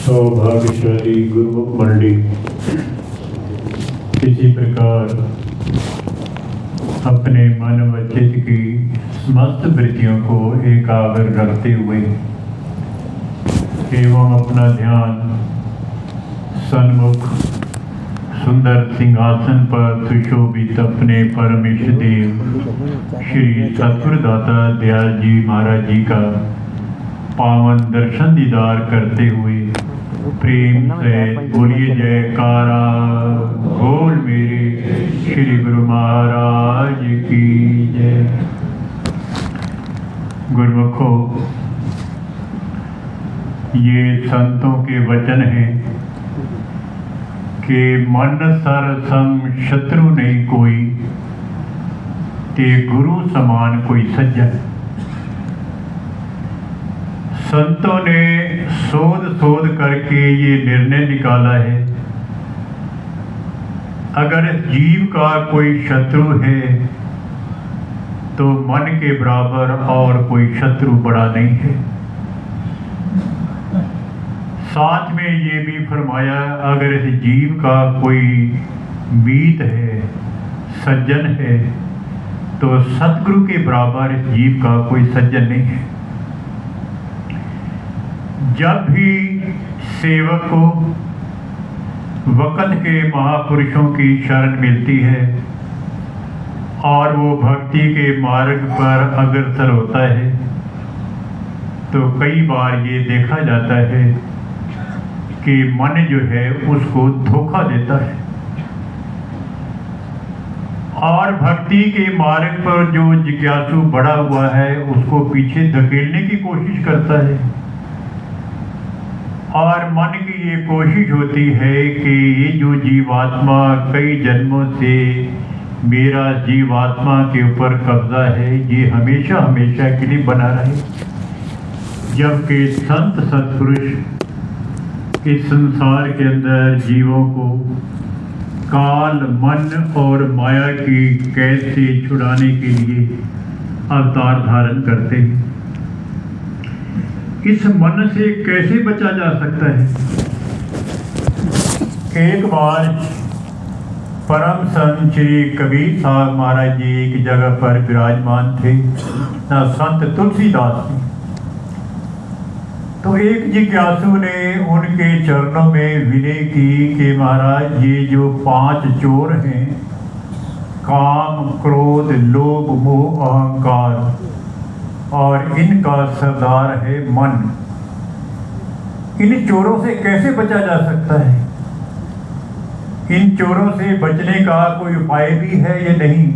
सौभाग्यशाली गुरुमुख मंडी इसी प्रकार अपने मन व चित्त की समस्त वृत्तियों को एकाग्र रखते हुए एवं अपना ध्यान सन्मुख सुंदर सिंहासन पर सुशोभित अपने परमेश देव श्री सतगुरुदाता दयाल जी महाराज जी का पावन दर्शन दीदार करते हुए प्रेम से बोलिए जयकारा बोल मेरे श्री गुरु महाराज की जय। गुरुमुखों, ये संतों के वचन हैं कि मन सर सम शत्रु नहीं कोई, ते गुरु समान कोई सज्जन। संतों ने शोध करके ये निर्णय निकाला है, अगर इस जीव का कोई शत्रु है तो मन के बराबर और कोई शत्रु बड़ा नहीं है। साथ में ये भी फरमाया, अगर इस जीव का कोई मीत है, सज्जन है, तो सतगुरु के बराबर इस जीव का कोई सज्जन नहीं है। जब भी सेवक को वक़्त के महापुरुषों की शरण मिलती है और वो भक्ति के मार्ग पर अग्रसर होता है, तो कई बार ये देखा जाता है कि मन जो है उसको धोखा देता है और भक्ति के मार्ग पर जो जिज्ञासु बड़ा हुआ है उसको पीछे धकेलने की कोशिश करता है। और मन की ये कोशिश होती है कि ये जो जीवात्मा कई जन्मों से मेरा जीवात्मा के ऊपर कब्जा है, ये हमेशा हमेशा के लिए बना रहे। जबकि संत सत्पुरुष इस संसार के अंदर जीवों को काल, मन और माया की कैद से छुड़ाने के लिए अवतार धारण करते हैं। इस मन से कैसे बचा जा सकता है? एक बार परम संत श्री कबीर साहब महाराज जी एक जगह पर विराजमान थे, संत तुलसीदास जी। तो एक जिज्ञासु ने उनके चरणों में विनय की कि महाराज, ये जो 5 चोर हैं, काम, क्रोध, लोभ, मोह, अहंकार, और इनका सरदार है मन, इन चोरों से कैसे बचा जा सकता है? इन चोरों से बचने का कोई उपाय भी है या नहीं?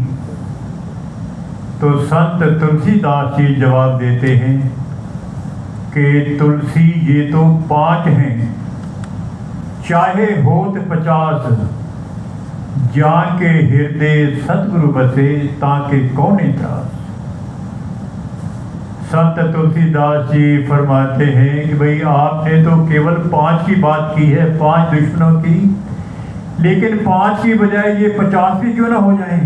तो संत तुलसीदास जी जवाब देते हैं कि तुलसी, ये तो 5 हैं, चाहे होत 50, जान के हृदय सतगुरु बसे, ताके कौने त्रास। संत तुलसीदास जी फरमाते हैं कि भाई आपने तो केवल 5 की बात की है, 5 दुश्मनों की, लेकिन 5 की बजाय ये 50 भी क्यों ना हो जाएं।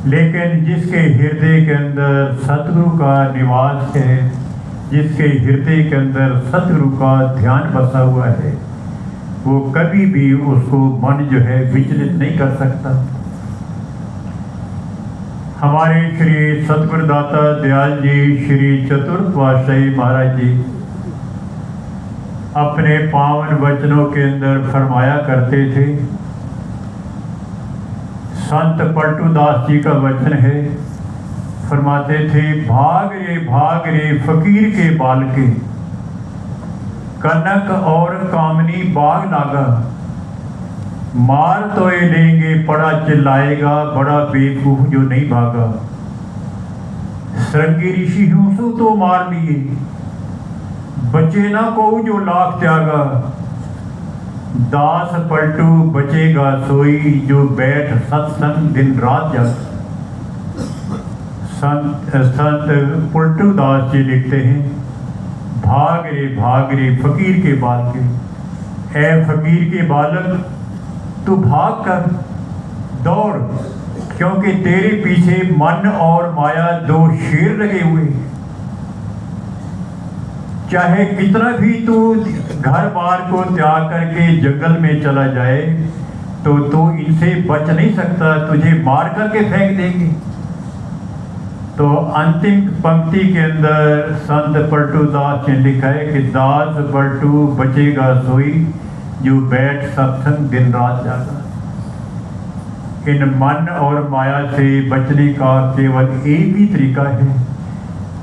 लेकिन जिसके हृदय के अंदर सतगुरु का निवास है, जिसके हृदय के अंदर सतगुरु का ध्यान बसा हुआ है, वो कभी भी उसको मन जो है विचलित नहीं कर सकता। हमारे श्री सतगुरुदाता दयाल जी श्री चतुर्थ पातशाही महाराज जी अपने पावन वचनों के अंदर फरमाया करते थे। संत पलटूदास जी का वचन है, फरमाते थे, भाग रे फकीर के बाल के, कनक और कामनी बाग लागा, मार तो ये लेंगे पड़ा चिल्लाएगा, बड़ा बेवकूफ जो नहीं भागा। श्रृंगी ऋषि यूसु तो मार लिए, बचे ना को जो लाख त्यागा, दास पलटू बचेगा सोई, जो बैठ सत्संग दिन रात जाग। संत पलटू दास जी लिखते हैं, भाग रे फकीर के बाल के, ऐ फकीर के बालक तू भाग कर दौड़, क्योंकि तेरे पीछे मन और माया 2 शेर लगे हुए। चाहे कितना भी तू घर बार को त्याग करके जंगल में चला जाए तो तू इनसे बच नहीं सकता, तुझे मार करके फेंक देंगे। तो अंतिम पंक्ति के अंदर संत पलटू दास ने लिखा है कि दास पलटू बचेगा सोई जो बैठ सत्संग दिन रात जागा। इन मन और माया से बचने का केवल एक ही तरीका है,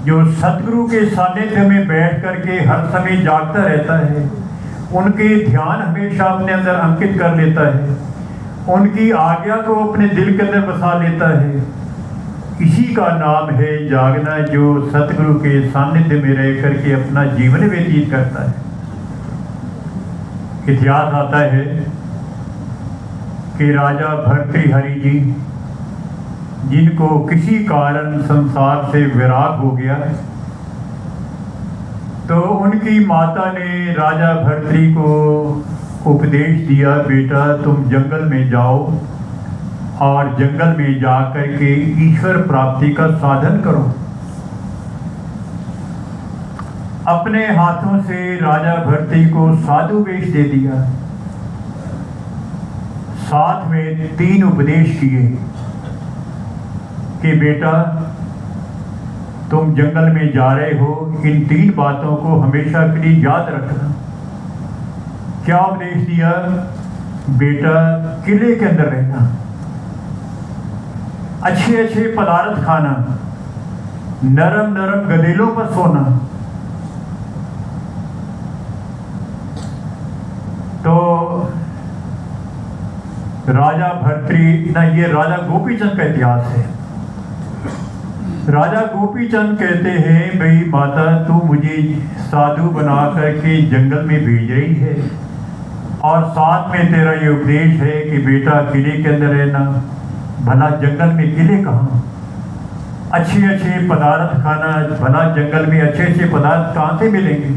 जो सतगुरु के सानिध्य में बैठ करके हर समय जागता रहता है, उनके ध्यान हमेशा अपने अंदर अंकित कर लेता है, उनकी आज्ञा को अपने दिल के अंदर बसा लेता है, इसी का नाम है जागना, जो सतगुरु के सानिध्य में रह करके अपना जीवन व्यतीत करता है। इतिहास आता है कि राजा भर्तृहरि जी, जिनको किसी कारण संसार से विराग हो गया, तो उनकी माता ने राजा भर्तृ को उपदेश दिया, बेटा तुम जंगल में जाओ और जंगल में जा करके ईश्वर प्राप्ति का साधन करो। अपने हाथों से राजा भर्तृ को साधु वेश दे दिया, साथ में 3 उपदेश किए कि बेटा तुम जंगल में जा रहे हो, इन 3 बातों को हमेशा के लिए याद रखना। क्या उपदेश दिया? बेटा किले के अंदर रहना, अच्छे अच्छे पदार्थ खाना, नरम नरम गदेलों पर सोना। तो राजा भर्तृ ना, ये राजा गोपीचंद का इतिहास है। राजा गोपीचंद कहते हैं, भाई माता तू मुझे साधु बना करके जंगल में भेज रही है और साथ में तेरा ये उपदेश है कि बेटा किले के अंदर रहना। भला जंगल में किले कहाँ? अच्छे अच्छे पदार्थ खाना, भला जंगल में अच्छे अच्छे पदार्थ कहाँ से मिलेंगे?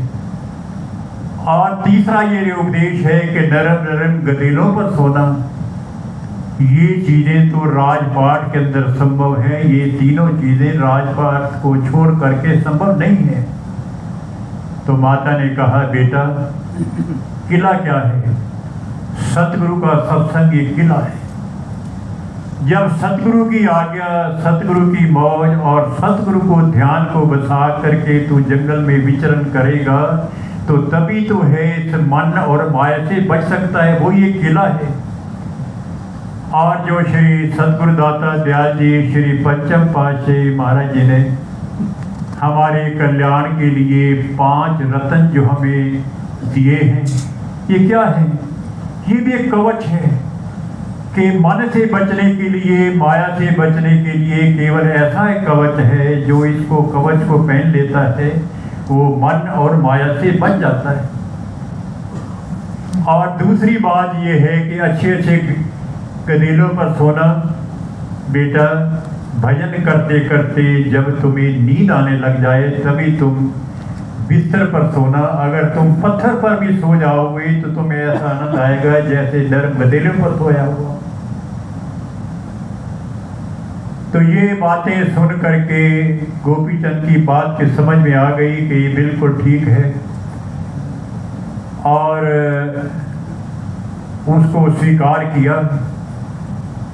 और तीसरा ये उपदेश है कि नरम नरम गदेलों पर सोना। ये चीज़ें तो राजपाट के अंदर संभव है, ये तीनों चीज़ें राजपाट को छोड़ करके संभव नहीं है। तो माता ने कहा बेटा किला क्या है? सतगुरु का सत्संग ये किला है। जब सतगुरु की आज्ञा, सतगुरु की मौज और सतगुरु को ध्यान को बसा करके तू जंगल में विचरण करेगा तो तभी तो है इस मन और माया से बच सकता है, वो ये किला है। और जो श्री सतगुरुदाता दयाल जी, श्री पंचम पातशाही महाराज जी ने हमारे कल्याण के लिए 5 रत्न जो हमें दिए हैं, ये क्या है? ये भी एक कवच है कि मन से बचने के लिए, माया से बचने के लिए केवल ऐसा एक कवच है, जो इसको कवच को पहन लेता है वो मन और माया से बच जाता है। और दूसरी बात ये है कि अच्छे अच्छे गदेलों पर सोना। बेटा भजन करते करते जब तुम्हें नींद आने लग जाए तभी तुम बिस्तर पर सोना। अगर तुम पत्थर पर भी सो जाओगे तो तुम्हें ऐसा आनंद आएगा जैसे नरम गदेलों पर सोया हुआ। तो ये बातें सुन करके गोपीचंद की बात की समझ में आ गई कि ये बिल्कुल ठीक है, और उसको स्वीकार किया।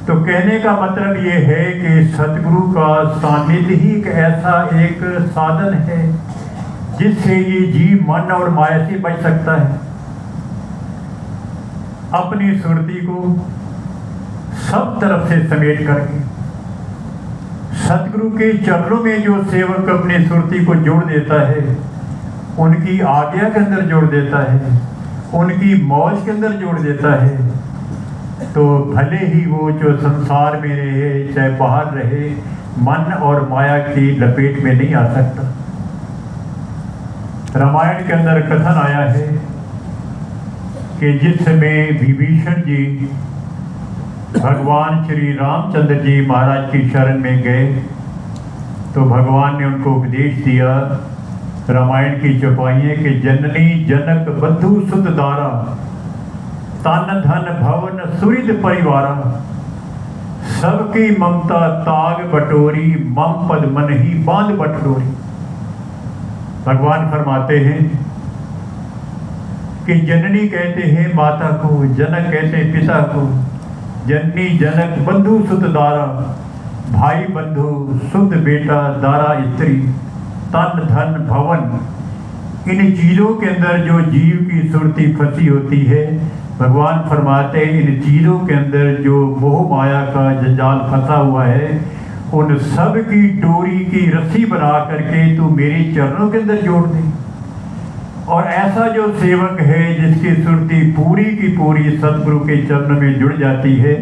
तो कहने का मतलब ये है कि सतगुरु का सानिध्य ही एक ऐसा एक साधन है जिससे ये जीव मन और माया से बच सकता है। अपनी सुरती को सब तरफ से समेट करके सतगुरु के चरणों में जो सेवक अपनी सुरती को जोड़ देता है, उनकी आज्ञा के अंदर जोड़ देता है, उनकी मौज के अंदर जोड़ देता है, तो भले ही वो जो संसार में रहे, चाहे बाहर रहे, मन और माया की लपेट में नहीं आ सकता। रामायण के अंदर कथन आया है कि जिस समय विभीषण जी भगवान श्री रामचंद्र जी महाराज की शरण में गए तो भगवान ने उनको उपदेश दिया, रामायण की चौपाइयाँ कि जननी जनक बंधु सुत दारा, तन धन भवन सुहृद परिवारा, सबकी ममता ताग बटोरी, मम पद मन ही बांध बटोरी। भगवान फरमाते हैं कि जननी कहते हैं माता को, जनक कहते हैं पिता को। जननी जनक बंधु सुत दारा, भाई बंधु सुत बेटा दारा स्त्री, तन धन भवन। इन चीज़ों के अंदर जो जीव की सुरती फंसी होती है, भगवान फरमाते हैं इन चीज़ों के अंदर जो मोह माया का जंजाल फंसा हुआ है, उन सब की डोरी की रस्सी बना करके तू मेरे चरणों के अंदर जोड़ दे। और ऐसा जो सेवक है जिसकी सुरती पूरी की पूरी सतगुरु के चरण में जुड़ जाती है,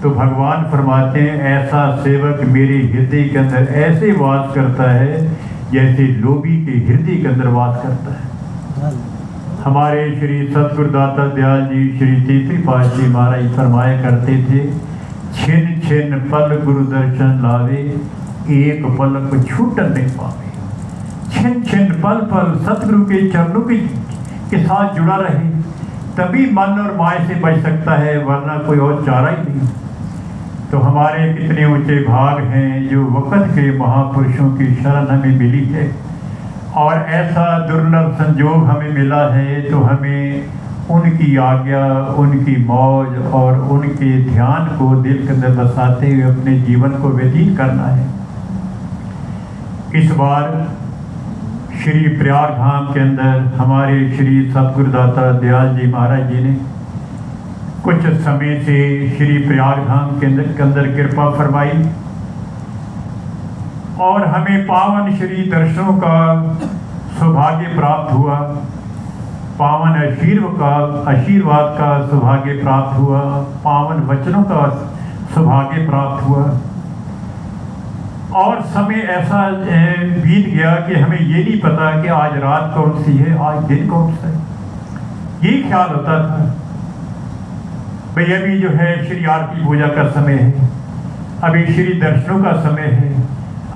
तो भगवान फरमाते हैं ऐसा सेवक मेरे हृदय के अंदर ऐसे वास करता है जैसे लोभी के हृदय के अंदर वास करता है। हमारे श्री सतगुरुदाता दयाल जी श्री तीसरी पातशाही महाराज फरमाया करते थे, छिन छिन पल गुरु दर्शन लावे, एक पलक छूटन नहीं पावे। छिन छिन पल पल सतगुरु के चरणों के साथ जुड़ा रहे, तभी मन और माया से बच सकता है, वरना कोई और चारा ही नहीं। तो हमारे कितने ऊंचे भाग हैं जो वक़्त के महापुरुषों की शरण हमें मिली है, और ऐसा दुर्लभ संजोग हमें मिला है, तो हमें उनकी आज्ञा, उनकी मौज और उनके ध्यान को दिल के अंदर बसाते हुए अपने जीवन को व्यतीत करना है। इस बार श्री प्रयाग धाम के अंदर हमारे श्री सतगुरुदाता दयाल जी महाराज जी ने कुछ समय से श्री प्रयाग धाम के अंदर कृपा फरमाई, और हमें पावन श्री दर्शनों का सौभाग्य प्राप्त हुआ, पावन आशीर्वाद का सौभाग्य प्राप्त हुआ, पावन वचनों का सौभाग्य प्राप्त हुआ। और समय ऐसा बीत गया कि हमें ये नहीं पता कि आज रात कौन सी है, आज दिन कौन सा है। ये ख्याल होता था भाई अभी जो है श्री आरती पूजा का समय है, अभी श्री दर्शनों का समय है,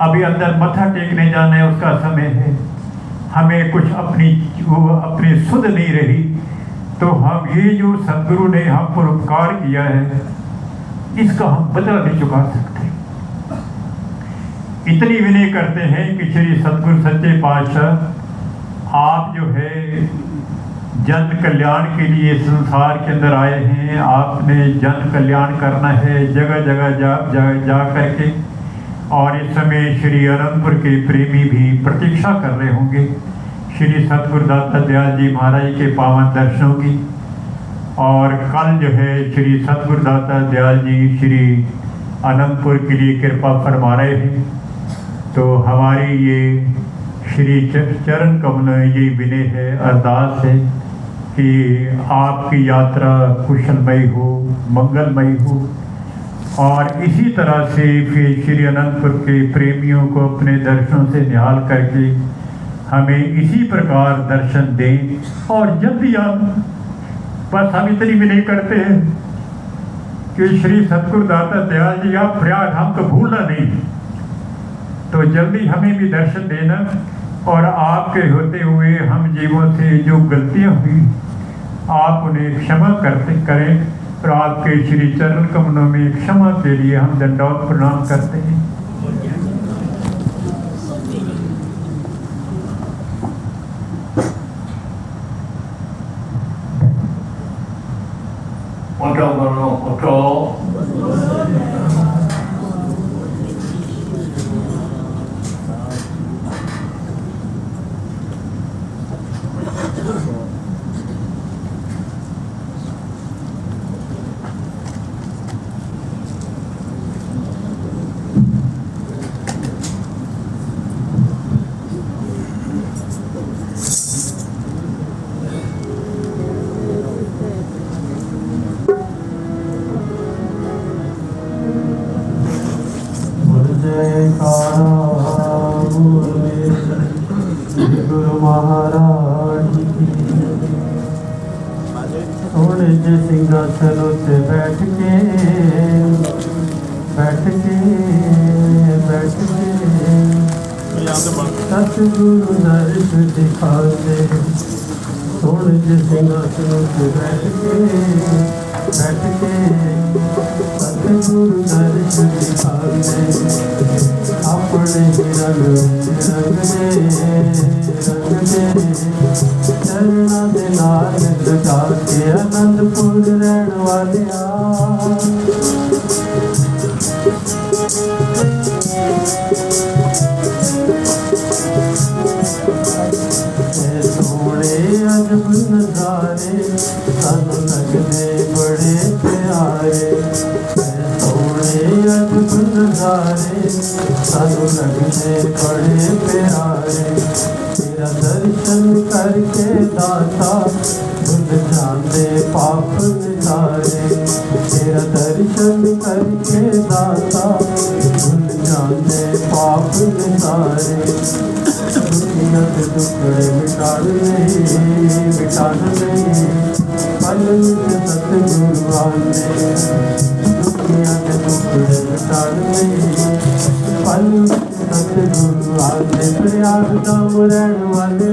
अभी अंदर मत्था टेकने जाना है उसका समय है। हमें कुछ अपनी सुध नहीं रही, तो हम ये जो सदगुरु ने हम पर उपकार किया है, इसका हम बदला नहीं चुका सकते। इतनी विनय करते हैं कि श्री सतगुरु सच्चे पातशाह आप जो है जन कल्याण के लिए संसार के अंदर आए हैं, आपने जन कल्याण करना है जगह जगह जा करके। और इस समय श्री अनंतपुर के प्रेमी भी प्रतीक्षा कर रहे होंगे श्री सतगुरुदाता दयाल जी महाराज के पावन दर्शनों की। और कल जो है श्री सतगुरुदाता दयाल जी श्री अनंतपुर के लिए कृपा फरमा रहे हैं, तो हमारी ये श्री चरण कमल ये विनय है, अरदास है कि आपकी यात्रा कुशलमयी हो, मंगलमयी हो। और इसी तरह से फिर श्री अनंतपुर के प्रेमियों को अपने दर्शनों से निहाल करके हमें इसी प्रकार दर्शन दें। और जल्दी आप बस हम इतनी भी नहीं करते हैं कि श्री सतगुरुदाता दयाल जी आप प्रयाग हमको भूलना नहीं, तो जल्दी हमें भी दर्शन देना। और आपके होते हुए हम जीवों से जो गलतियां हुई आप उन्हें क्षमा करें, और आपके श्री चरण कमलों में क्षमा के लिए हम दंडवत प्रणाम करते हैं। गुरु महाराज सोने के सिंहासन से बैठ के सतगुरु दर्श दिखाते, सोने के सिंहासन से बैठ के सतगुरु दर्श दिखाते, अपने ही रंग दे रंग दे चरणा दे नाल लगा के आनंदपुर रहण वालिया सोने अजब नजारे सानू लगदे बड़े प्यारे सोने अजब नजारे सानू लगदे बड़े प्यारे तेरा दर्शन करके दाता धुल जाते पाप निसारे तेरा दर्शन करके दाता धुल जाते पाप निसारे दुनिया के टुकड़े मिटाने पल में सतगुरु आने दुनिया के टुकड़े मिटाने पल में सतगुरु आने प्यार दाम रहण वाले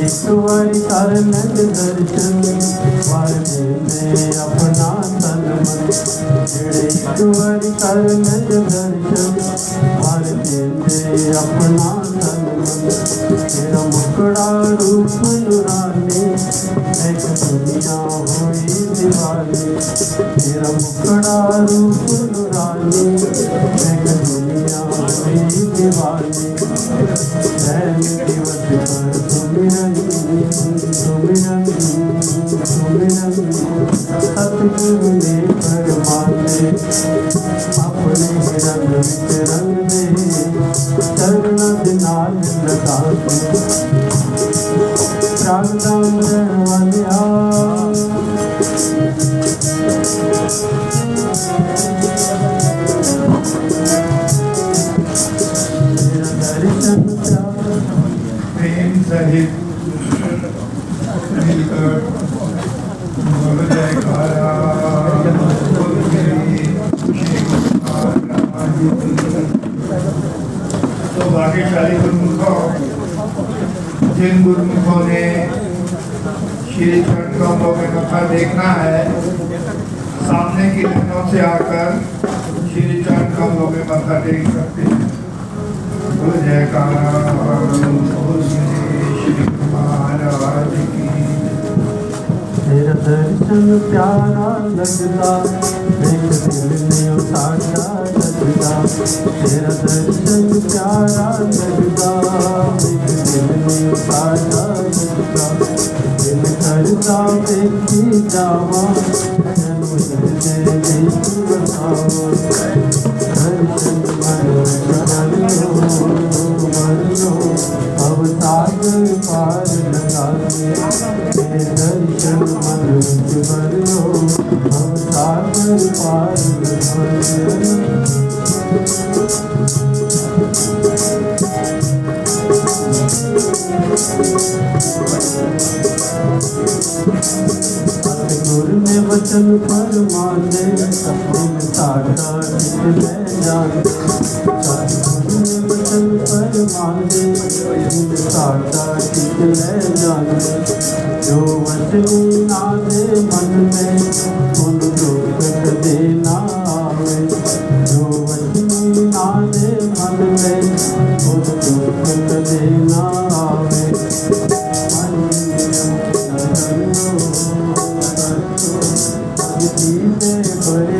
एक बारी कर लग दर्शन वार दे अपना तन मन जेड़े एक बारी कर लग दर्शन वार दे अपना तन मन तेरा मुकड़ा रूप नुरानी एक दुनिया हुई दीवानी तेरा मुकड़ा रूप नुरानी एक दुनिया हुई दीवानी दिवस पर सुमिरन सुमिरन सुमिरन सतगुरु ने फरमाते अपने रंग विच रंग दे चरणा दे नाल लगा के प्रागदाम रहण वालिया दर्शन प्रेम सहित मिलकर बोल जयकारा तो भाग्यशाली गुरुमुखों जिन गुरुमुखों ने श्री चरण कमलों में कथा देखना है सामने की लाइनों से आकर श्री चरण कमलों में मत्था टेक सकते हैं। जयकारा श्री महाराज की। तेरा दर्शन प्यारा लगदा एक दिल में साजा लगदा तेरा दर्शन प्यारा लगदा एक दिल में साजा लगदा दिल करदा देखी जावा जन्म दे देख बताओ दर्शन मनो अब सागर पार लगा के दर्शन मन भरो अब सागर पार लगा गुरु ने वचन फरमाने दिल साधा ले जाने गुरु ने वचन फरमाने दिल साधा ले जाने जो वचन ना दे मन में उन दुख कदे ना आवे जो वचन ना दे मन में उन दुख कदे ना आवे बड़े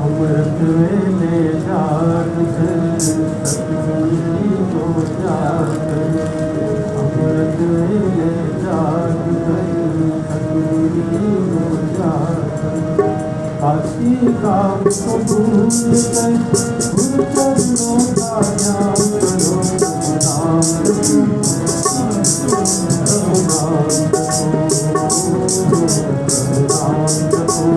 अमृत वेले जाग सतगुरु को जाकर अमृत वेले जाग गई सतगुरु को जाकर काशी काम को भूल गए गुरु चरणों का ध्यान करो नाम जपो नाम जपो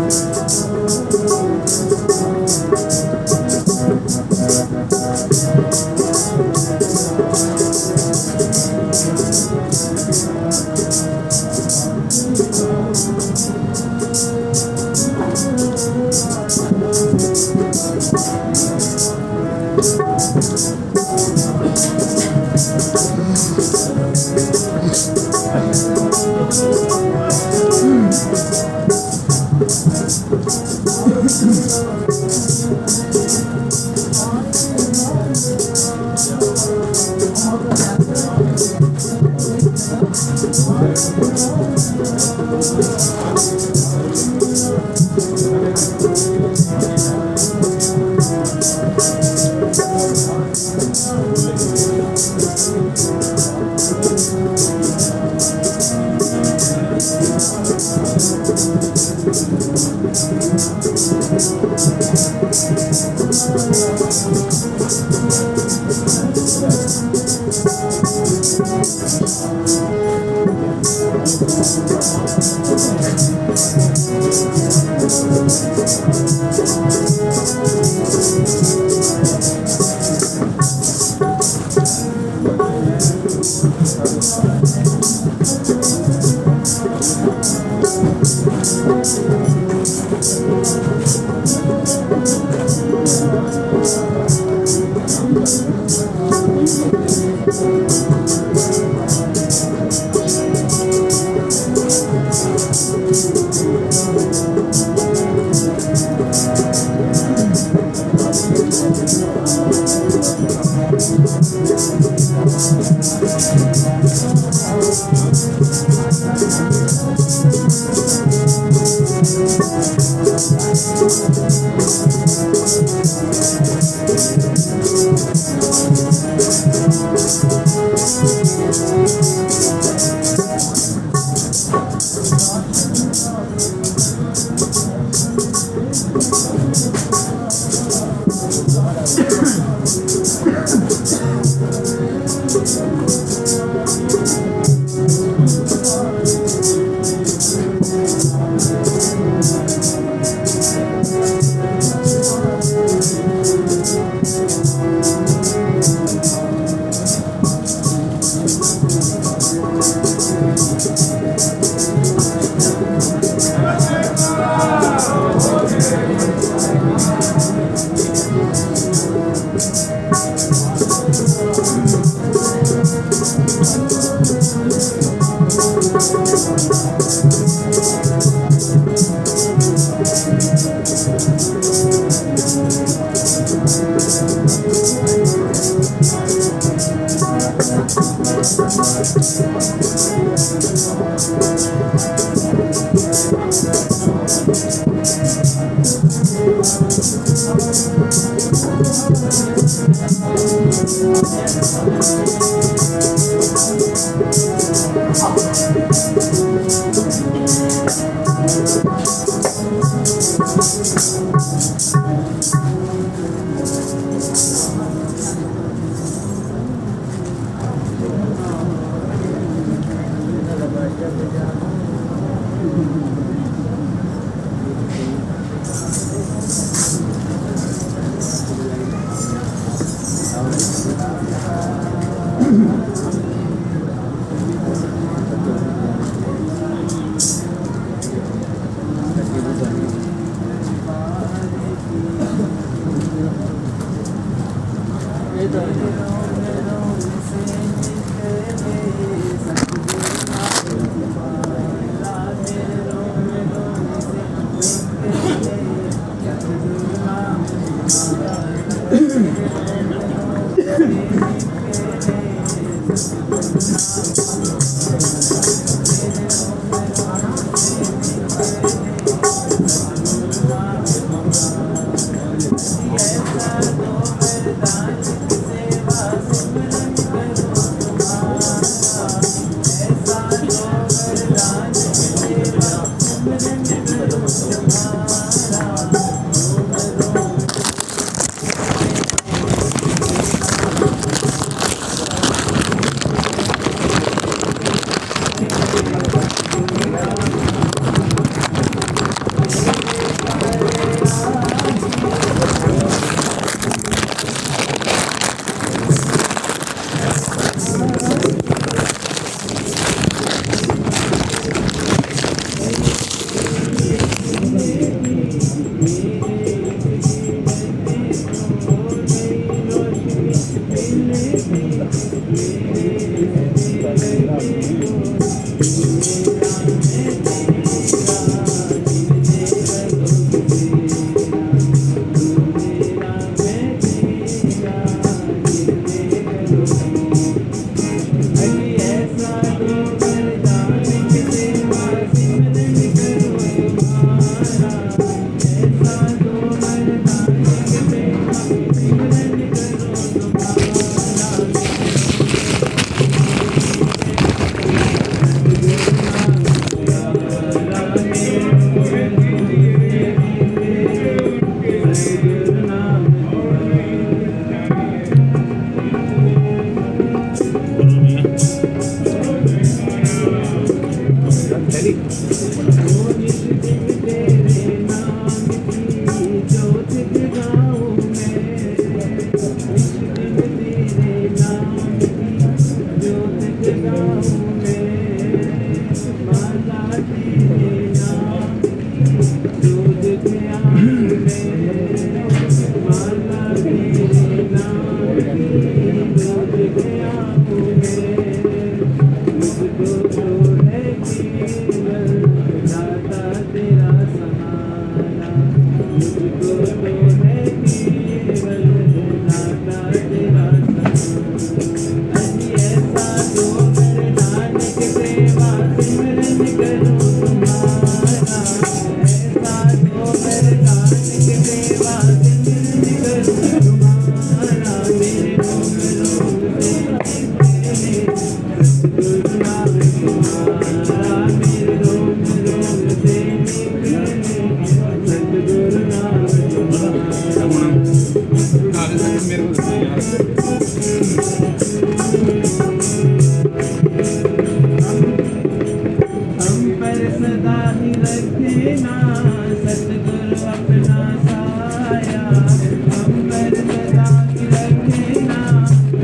अंबर सदा की रखेना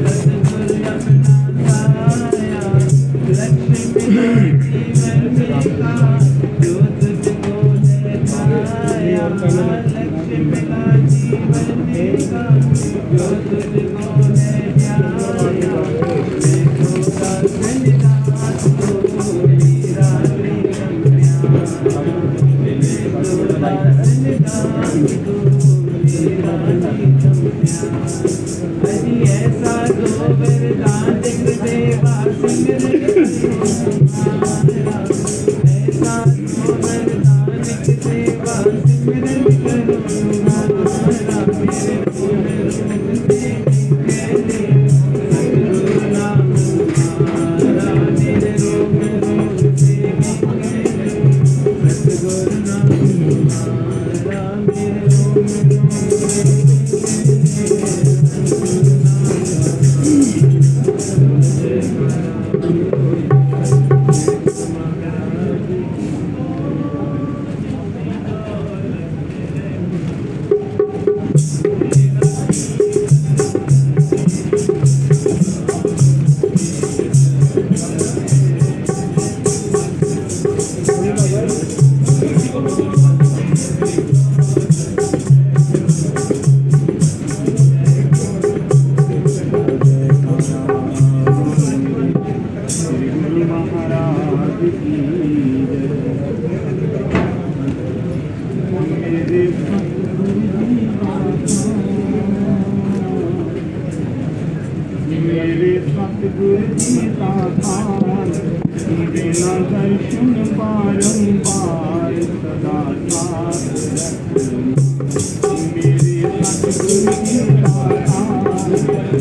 सतगुरु अपना साया लक्ष्मी जीवन में का जो तुझको दे पाया लक्ष्मी मिला जीवन में का जो तुझको दे जाया देखो का संदास को मीरा प्रिया देखो का संदास को मीरा हरि ऐसा दो वरदान दिख देवा सिमरन करो ऐसा दो वरदान दिख देवा सिमरन करो हमारा मेरे फूल रूप से कहले सतगुरु नाम हमारा मेरे रूप से कहले सतगुरु नाम हमारा मेरे रूप मेरे सतगुरु जी का थान बिना दर्शन बारंबार सदा साथ मेरे सतगुरु जी का थान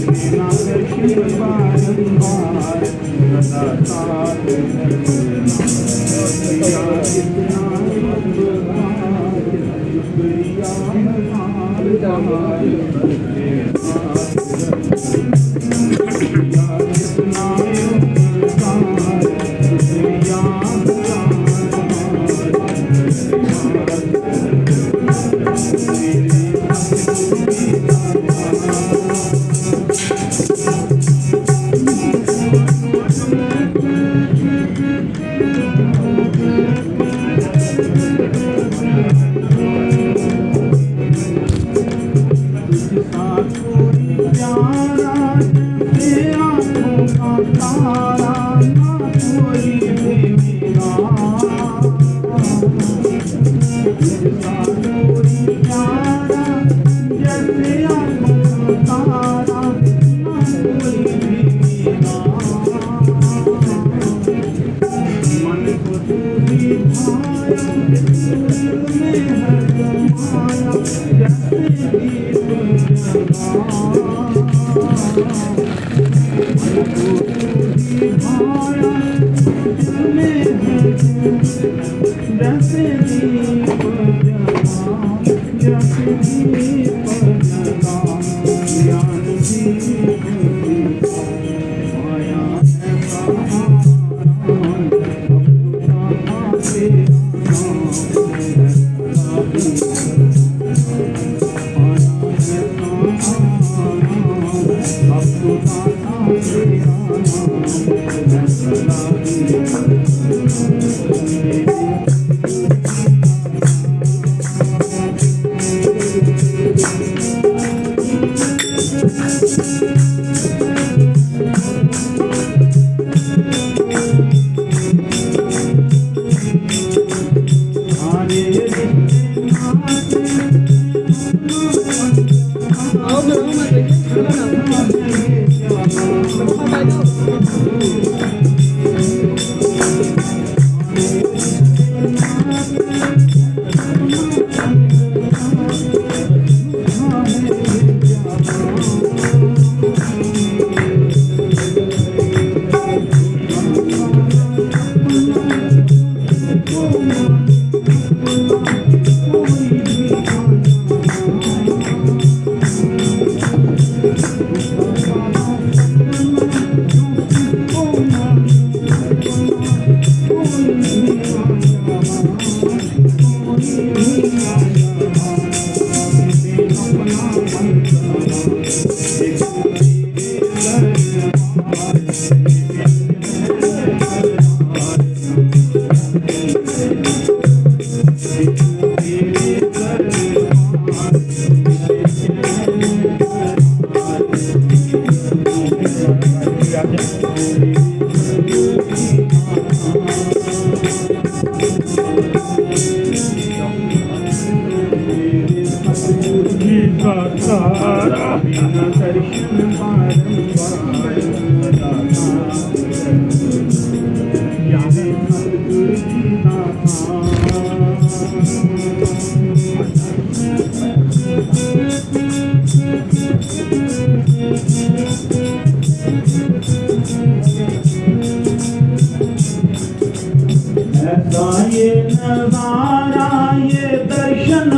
बिना दर्शन बारंबार सदा साथ शुक्रिया कितना शुक्रिया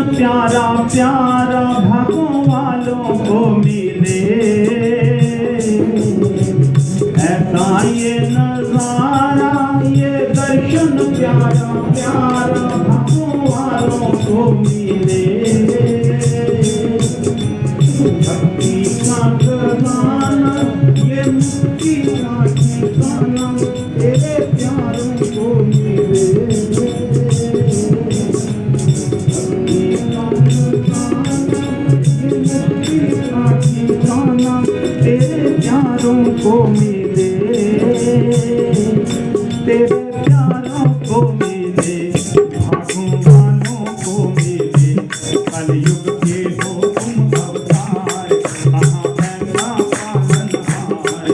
प्यारा प्यारा भागों वालों को मिले, ऐसा ये नजारा ये दर्शन प्यारा प्यारा भागों वालों को मिले। भक्ति का खजाना ये मुक्ति का ठिकाना तेरे प्यारों को मिले। तेरे प्यारों को मिले, तेरे प्यारों को मिले, भागों वालों को मिले। कलयुग के हो तुम अवतार, कहाँ ऐसा पालनहार,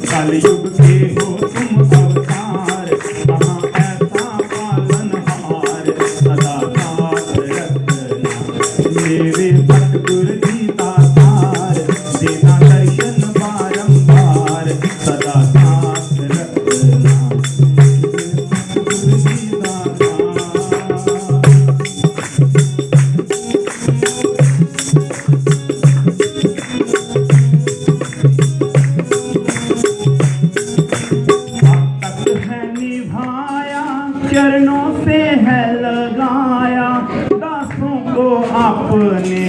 कलयुग के हो तुम अवतार, कहाँ ऐसा पालनहार, सदा साथ रखना मेरे सतगुरु जी दातार, देना दर्शन बारंबार, सदा साथ रखना सतगुरु जी दातार। अब तक है निभाया चरणों से है लगाया दासों को आपने,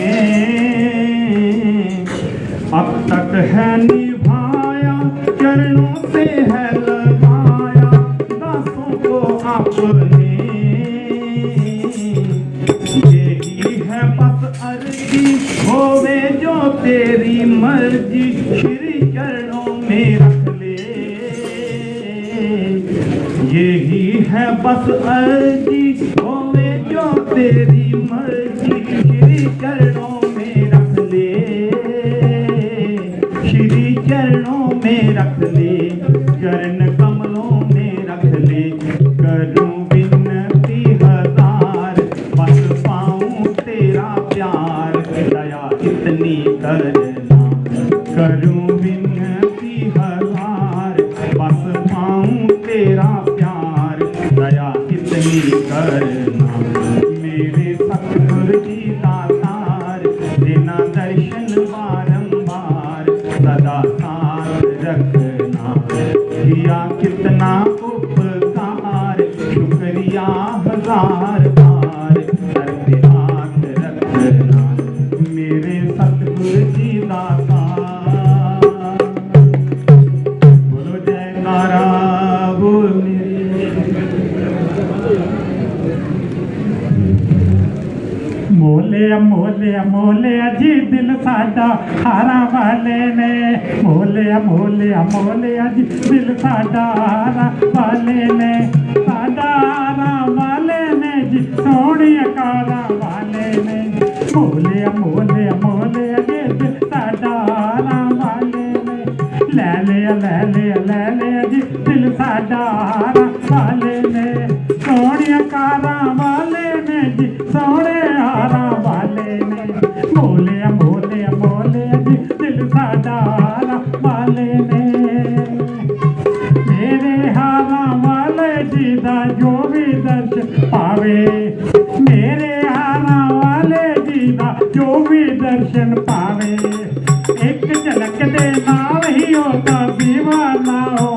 अब तक है निभाया चरणों से है लगाया दासों को आपने। यही है बस अर्जी होवे जो तेरी मर्जी, श्री चरणों में रख ले। यही है बस अर्जी होवे जो तेरी मर्जी, श्री चरणों में रख ले, श्री चरणों में रख ले, चरण कमलों में रख ले। करूं विनती हजार बस पाऊं तेरा प्यार, दया इतनी करना। करूं विनती हजार बस पाऊं तेरा प्यार, दया इतनी करना मेरे सतगुरु जी दातार, देना दर्शन बारंबार, सदा साथ रखना। किया कितना उपकार शुक्रिया हजार बार, करते हाथ रखना मेरे सतगुरु जी दातार। बोलो जयकारा बोल मोले मोले मोले जी दिल साडा हारा वाले ने, मोले मोले मोले जी दिल साडा हारा वाले ने, साडा हारा वाले ने जी सोहणी कारा वाले ने। मोले मोले मोले जी दिल साडा हारा वाले ने, ले ले जी दिल साडा हारा वाले ने, सोहणी कारा वाले ने जी सोहणे हारा वाले ने। मोले मोले मोले जी दिल साडा हारा वाले ने, मेरे हारा वाले जी दा जो भी दर्शन पावे, मेरे हारा वाले जी दा जो भी दर्शन पावे, एक झलक दे नाल ही होता दीवाना हो